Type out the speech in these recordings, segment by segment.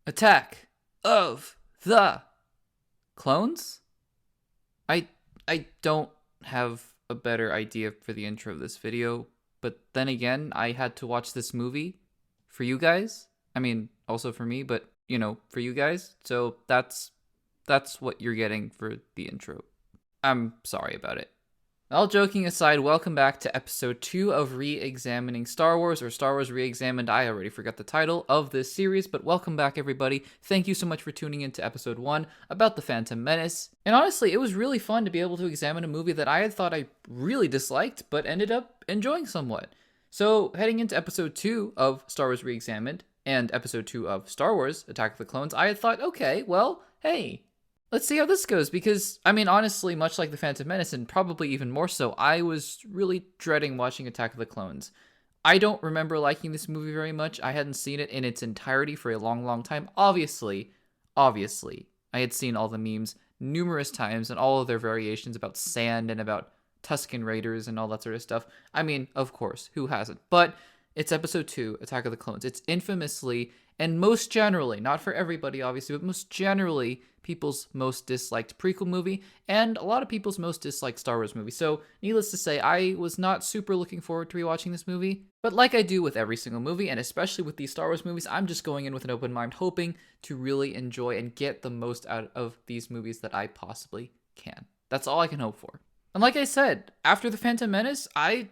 Attack of the Clones? I I don't have a better idea for the intro of this video, but then again, I had to watch this movie for you guys. I mean, also for me, but for you guys. So that's what you're getting for the intro. I'm sorry about it. All joking aside, welcome back to episode 2 of Re-Examining Star Wars, or Star Wars Re-Examined. I already forgot the title of this series, but welcome back, everybody. Thank you so much for tuning in to episode 1 about The Phantom Menace. And honestly, it was really fun to be able to examine a movie that I had thought I really disliked, but ended up enjoying somewhat. So, heading into episode 2 of Star Wars Re-Examined, and episode 2 of Star Wars Attack of the Clones, I had thought, okay, well, hey, let's see how this goes, because, I mean, honestly, much like The Phantom Menace, and probably even more so, I was really dreading watching Attack of the Clones. I don't remember liking this movie very much. I hadn't seen it in its entirety for a long, long time. Obviously, I had seen all the memes numerous times and all of their variations about sand and about Tusken Raiders and all that sort of stuff. I mean, of course, who hasn't? But it's episode 2, Attack of the Clones. It's infamously, and most generally, not for everybody, obviously, but most generally, people's most disliked prequel movie, and a lot of people's most disliked Star Wars movie. So, needless to say, I was not super looking forward to rewatching this movie. But like I do with every single movie, and especially with these Star Wars movies, I'm just going in with an open mind, hoping to really enjoy and get the most out of these movies that I possibly can. That's all I can hope for. And like I said, after The Phantom Menace, I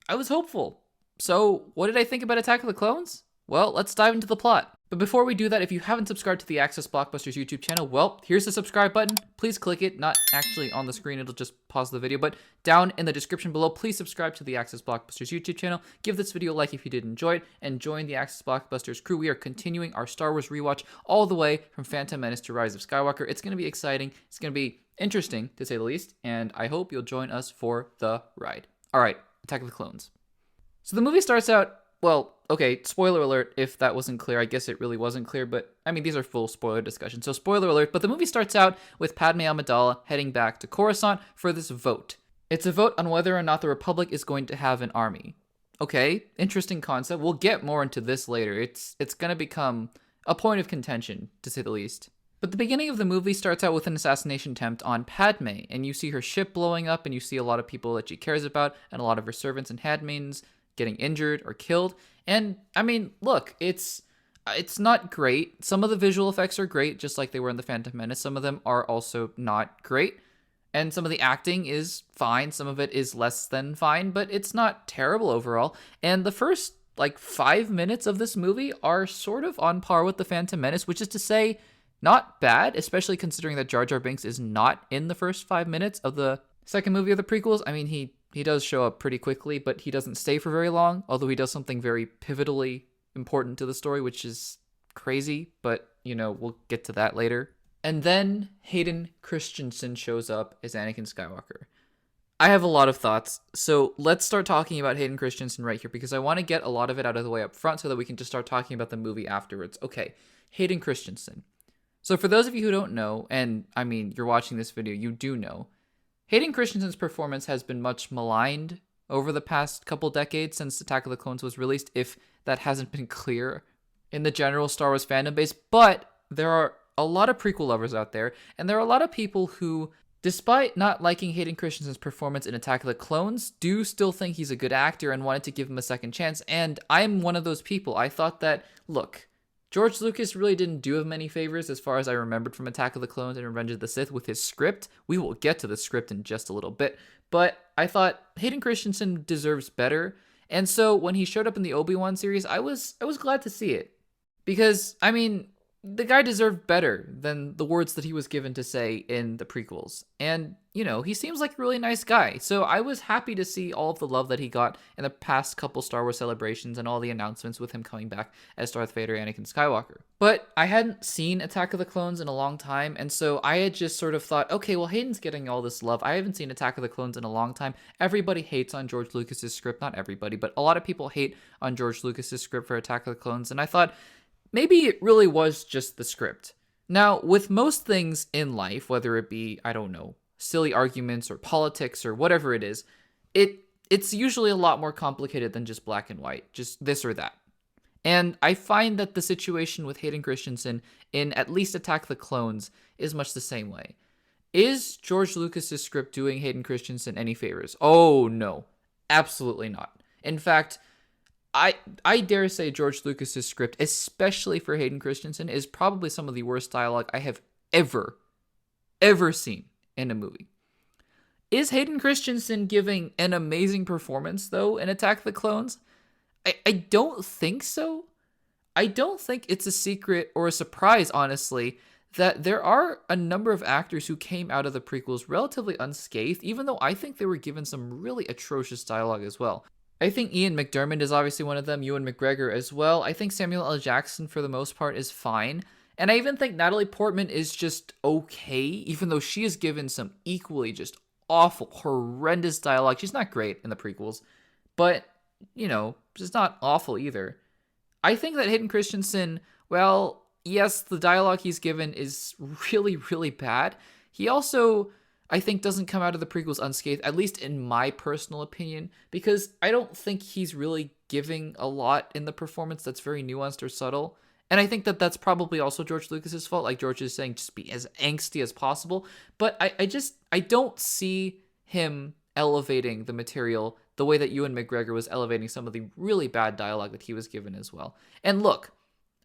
was hopeful. So, what did I think about Attack of the Clones? Well, let's dive into the plot. But before we do that, if you haven't subscribed to the Access Blockbusters YouTube channel, well, here's the subscribe button. Please click it. Not actually on the screen, it'll just pause the video, but down in the description below, please subscribe to the Access Blockbusters YouTube channel. Give this video a like if you did enjoy it, and join the Access Blockbusters crew. We are continuing our Star Wars rewatch all the way from Phantom Menace to Rise of Skywalker. It's going to be exciting. It's going to be interesting, to say the least, and I hope you'll join us for the ride. All right, Attack of the Clones. So the movie starts out, well, okay, spoiler alert, if that wasn't clear. I guess it really wasn't clear, but I mean, these are full spoiler discussions, so spoiler alert. But the movie starts out with Padme Amidala heading back to Coruscant for this vote. It's a vote on whether or not the Republic is going to have an army. Okay, interesting concept. We'll get more into this later. It's going to become a point of contention, to say the least. But the beginning of the movie starts out with an assassination attempt on Padme, and you see her ship blowing up, and you see a lot of people that she cares about, and a lot of her servants and handmaidens getting injured or killed. And I mean, look, it's not great. Some of the visual effects are great, just like they were in The Phantom Menace. Some of them are also not great. And some of the acting is fine. Some of it is less than fine, but it's not terrible overall. And the first, 5 minutes of this movie are sort of on par with The Phantom Menace, which is to say, not bad, especially considering that Jar Jar Binks is not in the first 5 minutes of the second movie of the prequels. I mean, he does show up pretty quickly, but he doesn't stay for very long, although he does something very pivotally important to the story, which is crazy, but, we'll get to that later. And then Hayden Christensen shows up as Anakin Skywalker. I have a lot of thoughts, so let's start talking about Hayden Christensen right here, because I want to get a lot of it out of the way up front so that we can just start talking about the movie afterwards. Okay, Hayden Christensen. So for those of you who don't know, and I mean, you're watching this video, you do know, Hayden Christensen's performance has been much maligned over the past couple decades since Attack of the Clones was released, if that hasn't been clear in the general Star Wars fandom base. But there are a lot of prequel lovers out there, and there are a lot of people who, despite not liking Hayden Christensen's performance in Attack of the Clones, do still think he's a good actor and wanted to give him a second chance. And I'm one of those people. I thought that, look, George Lucas really didn't do him many favors as far as I remembered from Attack of the Clones and Revenge of the Sith with his script. We will get to the script in just a little bit, but I thought Hayden Christensen deserves better. And so when he showed up in the Obi-Wan series, I was glad to see it, because I mean, the guy deserved better than the words that he was given to say in the prequels. And, he seems like a really nice guy. So I was happy to see all of the love that he got in the past couple Star Wars celebrations and all the announcements with him coming back as Darth Vader, Anakin Skywalker. But I hadn't seen Attack of the Clones in a long time, and so I had just sort of thought, okay, well, Hayden's getting all this love. I haven't seen Attack of the Clones in a long time. Everybody hates on George Lucas's script. Not everybody, but a lot of people hate on George Lucas's script for Attack of the Clones, and I thought, maybe it really was just the script. Now, with most things in life, whether it be, I don't know, silly arguments or politics or whatever it is, it's usually a lot more complicated than just black and white, just this or that. And I find that the situation with Hayden Christensen in at least Attack of the Clones is much the same way. Is George Lucas's script doing Hayden Christensen any favors? Oh no, absolutely not. In fact, I dare say George Lucas's script, especially for Hayden Christensen, is probably some of the worst dialogue I have ever seen in a movie. Is Hayden Christensen giving an amazing performance, though, in Attack of the Clones? I don't think so. I don't think it's a secret or a surprise, honestly, that there are a number of actors who came out of the prequels relatively unscathed, even though I think they were given some really atrocious dialogue as well. I think Ian McDiarmid is obviously one of them, Ewan McGregor as well. I think Samuel L. Jackson, for the most part, is fine. And I even think Natalie Portman is just okay, even though she is given some equally just awful, horrendous dialogue. She's not great in the prequels, but, she's not awful either. I think that Hayden Christensen, well, yes, the dialogue he's given is really, really bad. He also, I think, doesn't come out of the prequels unscathed, at least in my personal opinion, because I don't think he's really giving a lot in the performance that's very nuanced or subtle. And I think that that's probably also George Lucas's fault. Like George is saying, just be as angsty as possible. But I don't see him elevating the material the way that Ewan McGregor was elevating some of the really bad dialogue that he was given as well. And look,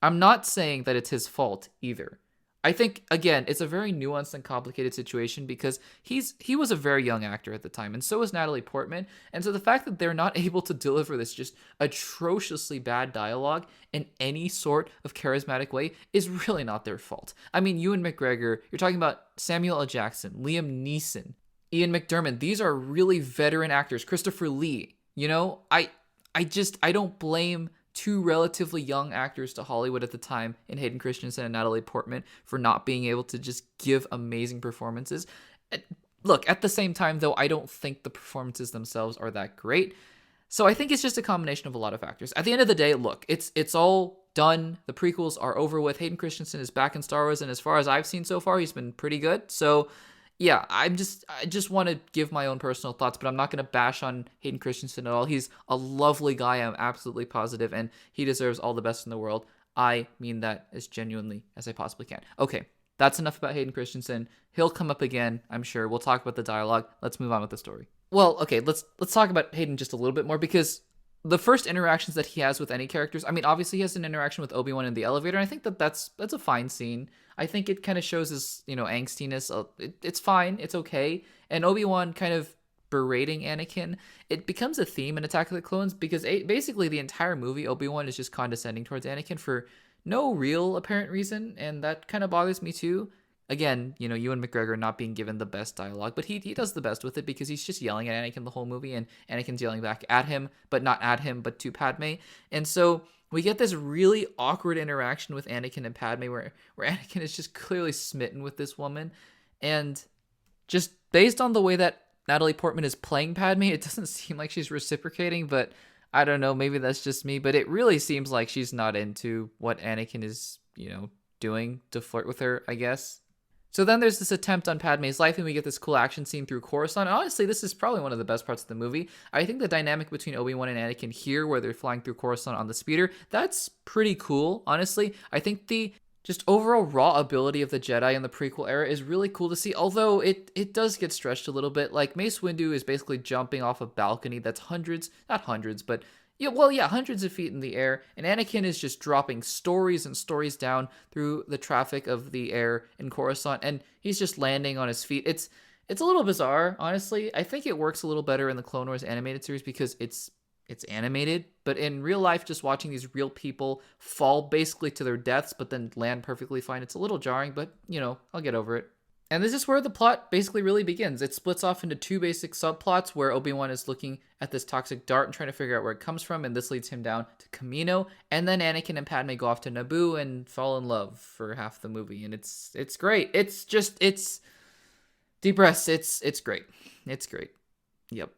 I'm not saying that it's his fault either. I think, again, it's a very nuanced and complicated situation because he was a very young actor at the time, and so was Natalie Portman. And so the fact that they're not able to deliver this just atrociously bad dialogue in any sort of charismatic way is really not their fault. I mean, Ewan McGregor, you're talking about Samuel L. Jackson, Liam Neeson, Ian McDiarmid. These are really veteran actors. Christopher Lee, I don't blame two relatively young actors to Hollywood at the time in Hayden Christensen and Natalie Portman for not being able to just give amazing performances. Look, at the same time, though, I don't think the performances themselves are that great. So I think it's just a combination of a lot of factors. At the end of the day, look, it's all done. The prequels are over with. Hayden Christensen is back in Star Wars, and as far as I've seen so far, he's been pretty good. So yeah, I just want to give my own personal thoughts, but I'm not going to bash on Hayden Christensen at all. He's a lovely guy, I'm absolutely positive, and he deserves all the best in the world. I mean that as genuinely as I possibly can. Okay, that's enough about Hayden Christensen. He'll come up again, I'm sure. We'll talk about the dialogue. Let's move on with the story. Well, okay, let's talk about Hayden just a little bit more, because the first interactions that he has with any characters, I mean, obviously he has an interaction with Obi-Wan in the elevator, and I think that's a fine scene. I think it kind of shows his, angstiness. It's fine. It's okay. And Obi-Wan kind of berating Anakin, it becomes a theme in Attack of the Clones because basically the entire movie, Obi-Wan is just condescending towards Anakin for no real apparent reason, and that kind of bothers me too. Again, Ewan McGregor not being given the best dialogue, but he does the best with it because he's just yelling at Anakin the whole movie, and Anakin's yelling back at him, but not at him, but to Padme. And so we get this really awkward interaction with Anakin and Padme where Anakin is just clearly smitten with this woman. And just based on the way that Natalie Portman is playing Padme, it doesn't seem like she's reciprocating, but I don't know, maybe that's just me, but it really seems like she's not into what Anakin is, doing to flirt with her, I guess. So then there's this attempt on Padme's life, and we get this cool action scene through Coruscant. And honestly, this is probably one of the best parts of the movie. I think the dynamic between Obi-Wan and Anakin here, where they're flying through Coruscant on the speeder, that's pretty cool, honestly. I think the just overall raw ability of the Jedi in the prequel era is really cool to see, although it does get stretched a little bit. Like, Mace Windu is basically jumping off a balcony that's hundreds of feet in the air, and Anakin is just dropping stories and stories down through the traffic of the air in Coruscant, and he's just landing on his feet. It's a little bizarre, honestly. I think it works a little better in the Clone Wars animated series because it's animated, but in real life, just watching these real people fall basically to their deaths but then land perfectly fine, it's a little jarring, but, I'll get over it. And this is where the plot basically really begins. It splits off into two basic subplots where Obi-Wan is looking at this toxic dart and trying to figure out where it comes from, and this leads him down to Kamino, and then Anakin and Padme go off to Naboo and fall in love for half the movie, and it's great. It's deep breaths. It's great. It's great. Yep.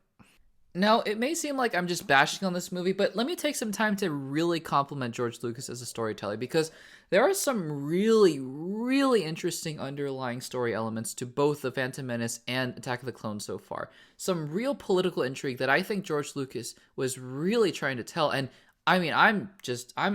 Now, it may seem like I'm just bashing on this movie, but let me take some time to really compliment George Lucas as a storyteller, because there are some really, really interesting underlying story elements to both The Phantom Menace and Attack of the Clones so far. Some real political intrigue that I think George Lucas was really trying to tell, and I mean, I'm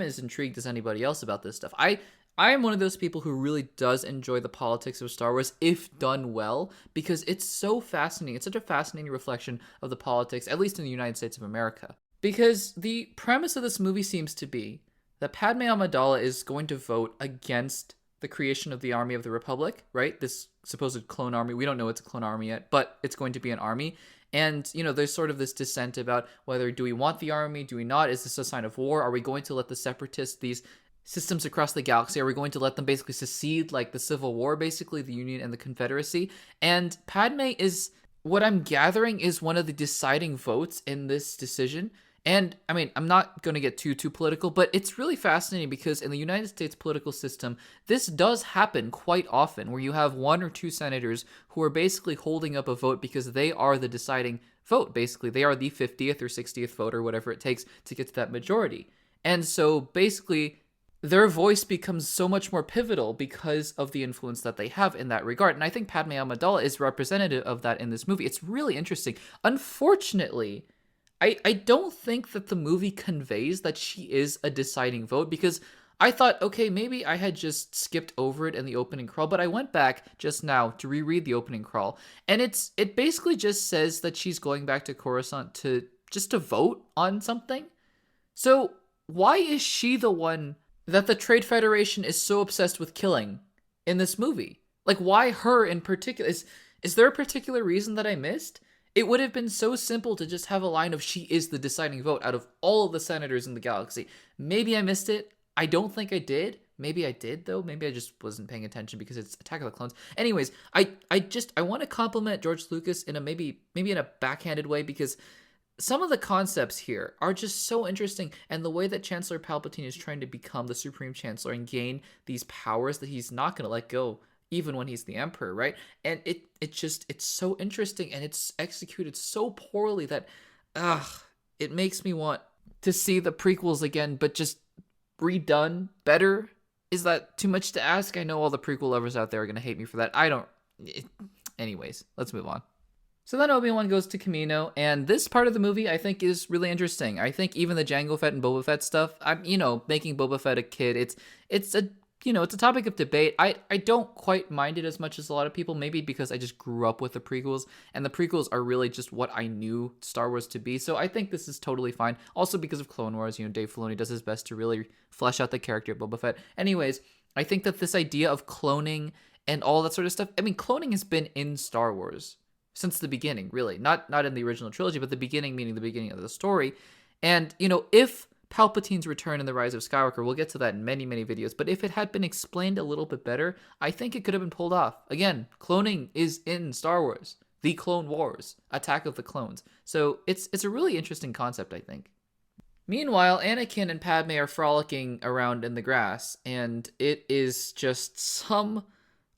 as intrigued as anybody else about this stuff. I am one of those people who really does enjoy the politics of Star Wars if done well, because it's so fascinating. It's such a fascinating reflection of the politics, at least in the United States of America. Because the premise of this movie seems to be that Padme Amidala is going to vote against the creation of the Army of the Republic, right? This supposed clone army. We don't know it's a clone army yet, but it's going to be an army. And, there's sort of this dissent about whether do we want the army, do we not? Is this a sign of war? Are we going to let the separatists, these systems across the galaxy, are we going to let them basically secede like the Civil War, basically, the Union and the Confederacy? And Padme is, what I'm gathering, is one of the deciding votes in this decision. And, I mean, I'm not going to get too political, but it's really fascinating because in the United States political system, this does happen quite often, where you have one or two senators who are basically holding up a vote because they are the deciding vote, basically. They are the 50th or 60th vote or whatever it takes to get to that majority. And so, basically, their voice becomes so much more pivotal because of the influence that they have in that regard. And I think Padme Amidala is representative of that in this movie. It's really interesting. Unfortunately, I don't think that the movie conveys that she is a deciding vote, because I thought, okay, maybe I had just skipped over it in the opening crawl, but I went back just now to reread the opening crawl, and it basically just says that she's going back to Coruscant to vote on something. So why is she the one that the Trade Federation is so obsessed with killing in this movie? Like, why her in particular? Is there a particular reason that I missed? It would have been so simple to just have a line of she is the deciding vote out of all of the senators in the galaxy. Maybe I missed it. I don't think I did. Maybe I did, though. Maybe I just wasn't paying attention because it's Attack of the Clones. Anyways, I want to compliment George Lucas in a maybe in a backhanded way, because some of the concepts here are just so interesting, and the way that Chancellor Palpatine is trying to become the Supreme Chancellor and gain these powers that he's not going to let go even when he's the Emperor, right? And it's so interesting, and it's executed so poorly that it makes me want to see the prequels again, but just redone better. Is that too much to ask? I know all the prequel lovers out there are going to hate me for that. Anyways, let's move on. So then Obi-Wan goes to Kamino, and this part of the movie I think is really interesting. I think even the Jango Fett and Boba Fett stuff, making Boba Fett a kid, it's a topic of debate. I don't quite mind it as much as a lot of people, maybe because I just grew up with the prequels, and the prequels are really just what I knew Star Wars to be. So I think this is totally fine. Also because of Clone Wars, Dave Filoni does his best to really flesh out the character of Boba Fett. Anyways, I think that this idea of cloning and all that sort of stuff, I mean, cloning has been in Star Wars since the beginning, really. Not in the original trilogy, but the beginning, meaning the beginning of the story. And, if Palpatine's return in The Rise of Skywalker, we'll get to that in many, many videos, but if it had been explained a little bit better, I think it could have been pulled off. Again, cloning is in Star Wars. The Clone Wars. Attack of the Clones. So it's a really interesting concept, I think. Meanwhile, Anakin and Padme are frolicking around in the grass, and it is just some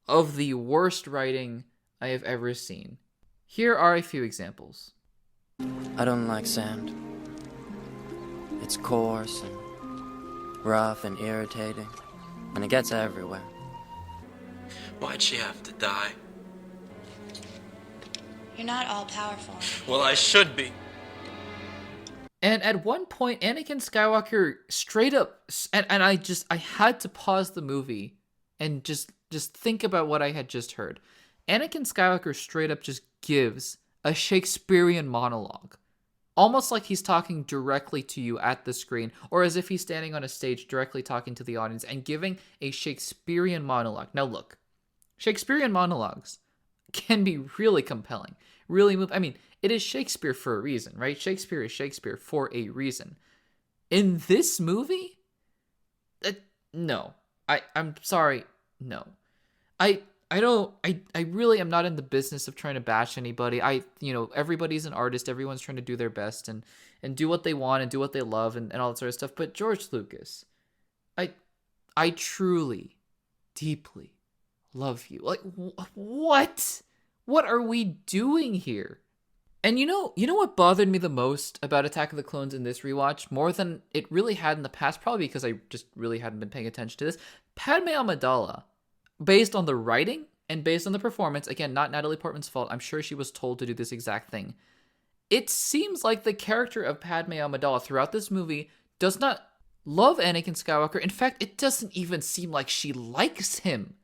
of the worst writing I have ever seen. Here are a few examples. I don't like sand. It's coarse and rough and irritating, and it gets everywhere. Why'd she have to die? You're not all-powerful. Well, I should be. And at one point, Anakin Skywalker straight up, and I had to pause the movie and just think about what I had just heard. Anakin Skywalker straight up just gives a Shakespearean monologue. Almost like he's talking directly to you at the screen, or as if he's standing on a stage directly talking to the audience and giving a Shakespearean monologue. Now look, Shakespearean monologues can be really compelling, really move. I mean, it is Shakespeare for a reason, right? Shakespeare is Shakespeare for a reason. In this movie, no. I'm sorry, no. I really am not in the business of trying to bash anybody. Everybody's an artist. Everyone's trying to do their best and do what they want and do what they love and all that sort of stuff. But George Lucas, I truly, deeply love you. Like, what? What are we doing here? And you know what bothered me the most about Attack of the Clones in this rewatch, more than it really had in the past, probably because I just really hadn't been paying attention to this? Padme Amidala, based on the writing and based on the performance, again, not Natalie Portman's fault, I'm sure she was told to do this exact thing. It seems like the character of Padme Amidala throughout this movie does not love Anakin Skywalker. In fact, it doesn't even seem like she likes him.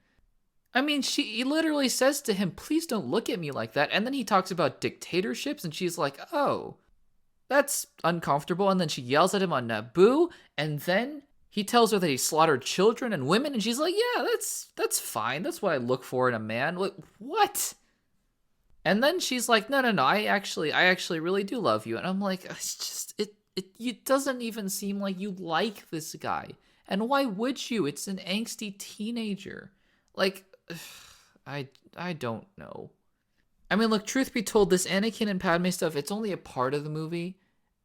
I mean, he literally says to him, please don't look at me like that. And then he talks about dictatorships, and she's like, oh, that's uncomfortable. And then she yells at him on Naboo, and then he tells her that he slaughtered children and women, and she's like, yeah, that's fine. That's what I look for in a man. Like, what? And then she's like, no, I actually really do love you. And I'm like, it's just, it doesn't even seem like you like this guy. And why would you? It's an angsty teenager. Like, I don't know. I mean, look, truth be told, this Anakin and Padme stuff, it's only a part of the movie.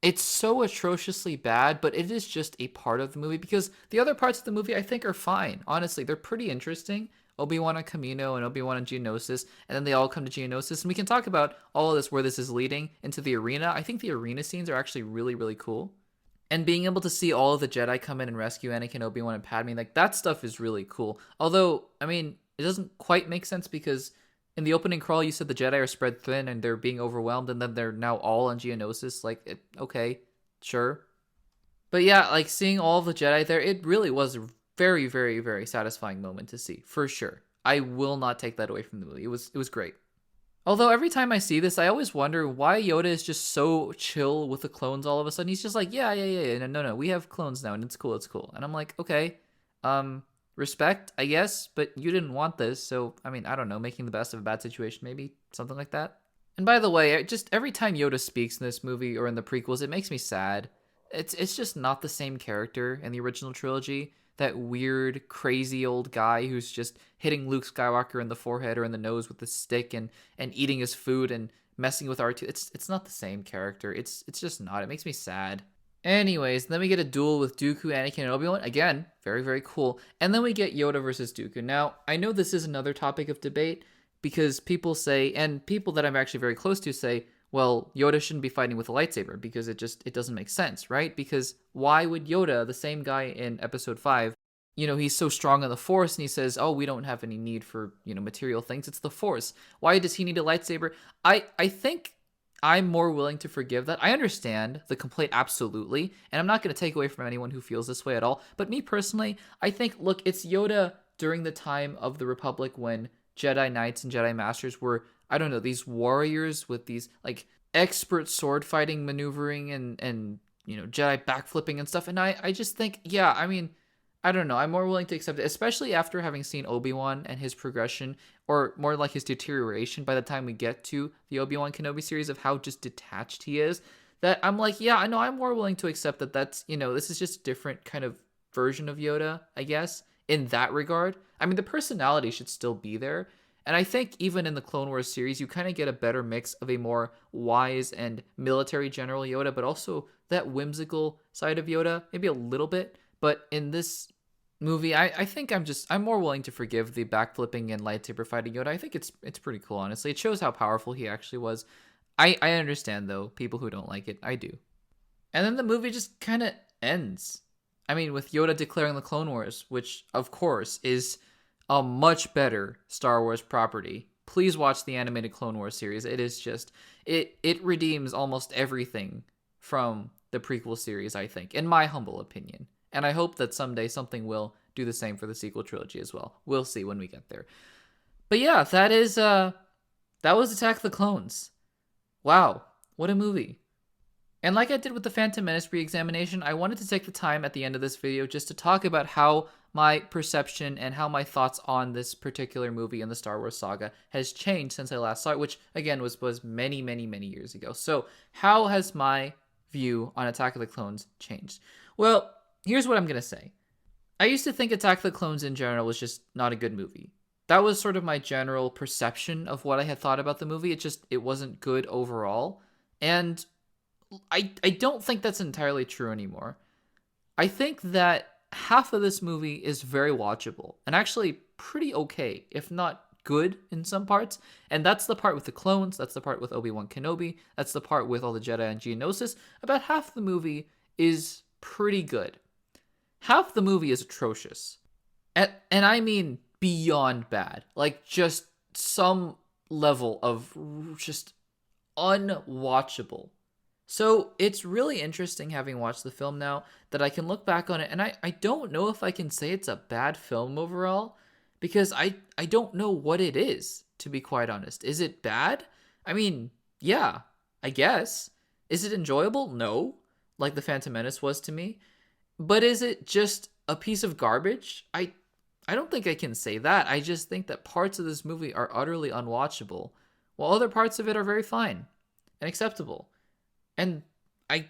It's so atrociously bad, but it is just a part of the movie, because the other parts of the movie I think are fine. Honestly, they're pretty interesting. Obi-Wan on Kamino and Obi-Wan on Geonosis, and then they all come to Geonosis, and we can talk about all of this, where this is leading into the arena. I think the arena scenes are actually really, really cool. And being able to see all of the Jedi come in and rescue Anakin, Obi-Wan, and Padme, like, that stuff is really cool. Although, I mean, it doesn't quite make sense, because in the opening crawl, you said the Jedi are spread thin and they're being overwhelmed, and then they're now all on Geonosis. Like, okay, sure. But yeah, like, seeing all of the Jedi there, it really was a very, very, very satisfying moment to see, for sure. I will not take that away from the movie. It was great. Although every time I see this, I always wonder why Yoda is just so chill with the clones all of a sudden. He's just like, yeah, no, we have clones now, and it's cool. And I'm like, okay, respect, I guess, but you didn't want this, so, I mean, I don't know, making the best of a bad situation, maybe, something like that. And by the way, just every time Yoda speaks in this movie or in the prequels, it makes me sad. It's just not the same character in the original trilogy. That weird, crazy old guy who's just hitting Luke Skywalker in the forehead or in the nose with a stick and eating his food and messing with R2. It's not the same character. It's just not. It makes me sad. Anyways, then we get a duel with Dooku, Anakin, and Obi-Wan. Again, very, very cool. And then we get Yoda versus Dooku. Now, I know this is another topic of debate, because people say, and people that I'm actually very close to say, well, Yoda shouldn't be fighting with a lightsaber, because it doesn't make sense, right? Because why would Yoda, the same guy in episode 5, he's so strong on the Force, and he says, oh, we don't have any need for, material things. It's the Force. Why does he need a lightsaber? I think I'm more willing to forgive that. I understand the complaint, absolutely, and I'm not going to take away from anyone who feels this way at all. But me personally, I think, look, it's Yoda during the time of the Republic when Jedi Knights and Jedi Masters were, I don't know, these warriors with these, like, expert sword fighting, maneuvering, and Jedi backflipping and stuff. And I just think, yeah, I mean, I don't know. I'm more willing to accept it, especially after having seen Obi-Wan and his progression, or more like his deterioration by the time we get to the Obi-Wan Kenobi series, of how just detached he is, that I'm like, yeah, I know, I'm more willing to accept that that's, this is just a different kind of version of Yoda, I guess, in that regard. I mean, the personality should still be there. And I think even in the Clone Wars series, you kind of get a better mix of a more wise and military general Yoda, but also that whimsical side of Yoda, maybe a little bit. But in this movie, I think I'm more willing to forgive the backflipping and lightsaber fighting Yoda. I think it's pretty cool, honestly. It shows how powerful he actually was. I understand, though, people who don't like it. I do. And then the movie just kind of ends. I mean, with Yoda declaring the Clone Wars, which, of course, is a much better Star Wars property. Please watch the animated Clone Wars series. It is just, it redeems almost everything from the prequel series, I think, in my humble opinion. And I hope that someday something will do the same for the sequel trilogy as well. We'll see when we get there. But yeah, that was Attack of the Clones. Wow, what a movie. And like I did with the Phantom Menace re-examination, I wanted to take the time at the end of this video just to talk about how my perception and how my thoughts on this particular movie in the Star Wars saga has changed since I last saw it, which again was many, many, many years ago. So how has my view on Attack of the Clones changed? Well, here's what I'm going to say. I used to think Attack of the Clones in general was just not a good movie. That was sort of my general perception of what I had thought about the movie. It wasn't good overall. And I don't think that's entirely true anymore. I think that half of this movie is very watchable and actually pretty okay, if not good in some parts. And that's the part with the clones. That's the part with Obi-Wan Kenobi. That's the part with all the Jedi and Geonosis. About half the movie is pretty good. Half the movie is atrocious. And I mean beyond bad. Like, just some level of just unwatchable. So it's really interesting having watched the film now that I can look back on it, and I don't know if I can say it's a bad film overall, because I don't know what it is, to be quite honest. Is it bad? I mean, yeah, I guess. Is it enjoyable? No, like The Phantom Menace was to me. But is it just a piece of garbage? I don't think I can say that. I just think that parts of this movie are utterly unwatchable, while other parts of it are very fine and acceptable. And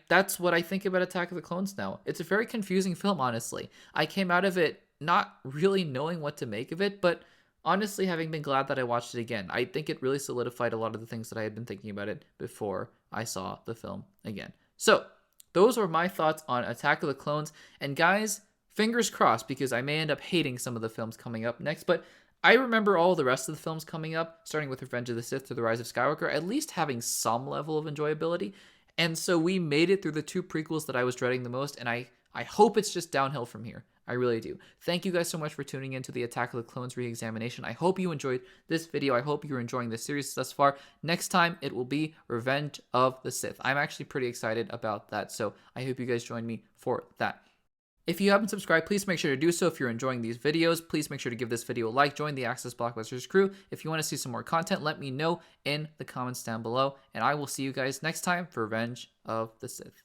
that's what I think about Attack of the Clones now. It's a very confusing film, honestly. I came out of it not really knowing what to make of it, but honestly having been glad that I watched it again. I think it really solidified a lot of the things that I had been thinking about it before I saw the film again. So, those were my thoughts on Attack of the Clones. And guys, fingers crossed, because I may end up hating some of the films coming up next, but I remember all the rest of the films coming up, starting with Revenge of the Sith to The Rise of Skywalker, at least having some level of enjoyability. And so we made it through the two prequels that I was dreading the most, and I hope it's just downhill from here. I really do. Thank you guys so much for tuning in to the Attack of the Clones re-examination. I hope you enjoyed this video. I hope you're enjoying this series thus far. Next time, it will be Revenge of the Sith. I'm actually pretty excited about that, so I hope you guys join me for that. If you haven't subscribed, please make sure to do so. If you're enjoying these videos, please make sure to give this video a like. Join the Access Blockbusters crew. If you want to see some more content, let me know in the comments down below. And I will see you guys next time for Revenge of the Sith.